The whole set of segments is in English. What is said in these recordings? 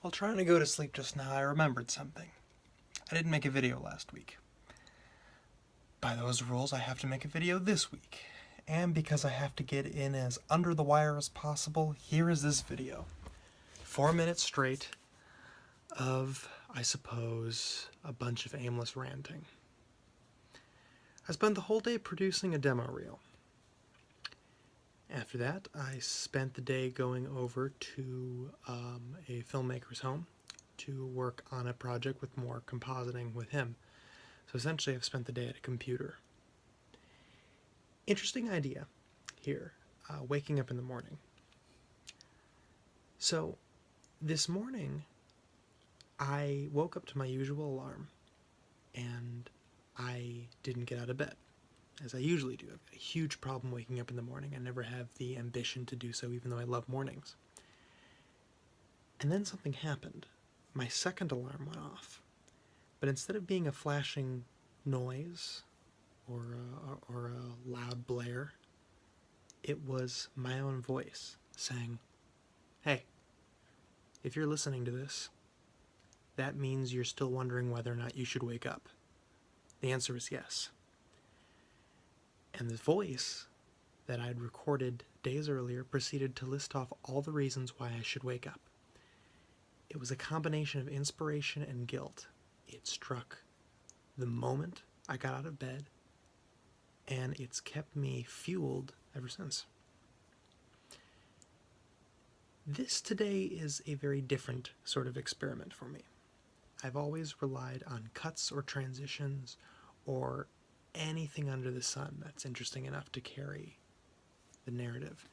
While trying to go to sleep just now, I remembered something. I didn't make a video last week. By those rules, I have to make a video this week. And because I have to get in as under the wire as possible, here is this video. 4 minutes straight of, I suppose, a bunch of aimless ranting. I spent the whole day producing a demo reel. After that, I spent the day going over to a filmmaker's home to work on a project with more compositing with him. So essentially, I've spent the day at a computer. Interesting idea here, waking up in the morning. So this morning, I woke up to my usual alarm, and I didn't get out of bed, as I usually do. I've got a huge problem waking up in the morning. I never have the ambition to do so, even though I love mornings. And then something happened. My second alarm went off, but instead of being a flashing noise or a loud blare, it was my own voice saying, "Hey, if you're listening to this, that means you're still wondering whether or not you should wake up. The answer is yes." And the voice that I'd recorded days earlier proceeded to list off all the reasons why I should wake up. It was a combination of inspiration and guilt. It struck the moment I got out of bed, and it's kept me fueled ever since. This today is a very different sort of experiment for me. I've always relied on cuts or transitions or anything under the sun that's interesting enough to carry the narrative.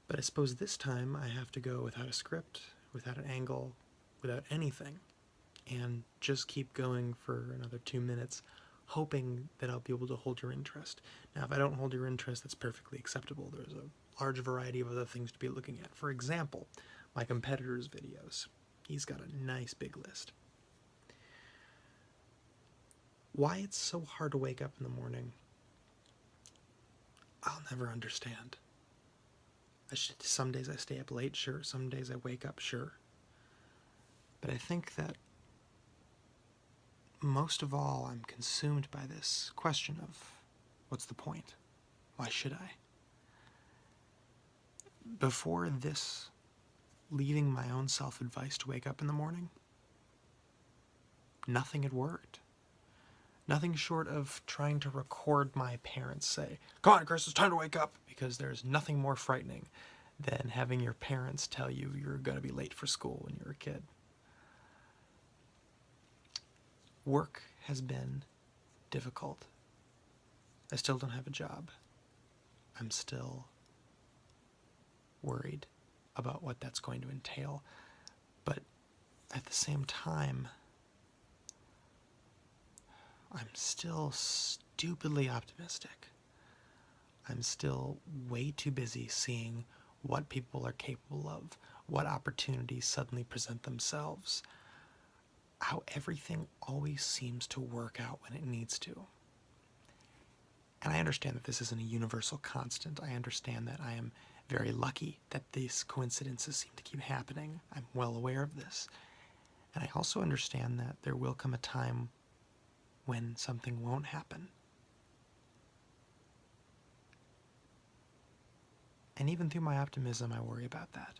But I suppose this time I have to go without a script, without an angle, without anything, and just keep going for another 2 minutes, hoping that I'll be able to hold your interest. Now, if I don't hold your interest, that's perfectly acceptable. There's a large variety of other things to be looking at. For example, my competitor's videos. He's got a nice big list. Why it's so hard to wake up in the morning, I'll never understand. Some days I stay up late, sure. Some days I wake up, sure. But I think that most of all, I'm consumed by this question of, what's the point? Why should I? Before this, leaving my own self-advice to wake up in the morning, nothing had worked. Nothing short of trying to record my parents say, "Come on, Chris, it's time to wake up," because there's nothing more frightening than having your parents tell you you're going to be late for school when you're a kid. Work has been difficult. I still don't have a job. I'm still worried about what that's going to entail. But at the same time, I'm still stupidly optimistic. I'm still way too busy seeing what people are capable of, what opportunities suddenly present themselves, how everything always seems to work out when it needs to. And I understand that this isn't a universal constant. I understand that I am very lucky that these coincidences seem to keep happening. I'm well aware of this. And I also understand that there will come a time when something won't happen. And even through my optimism, I worry about that.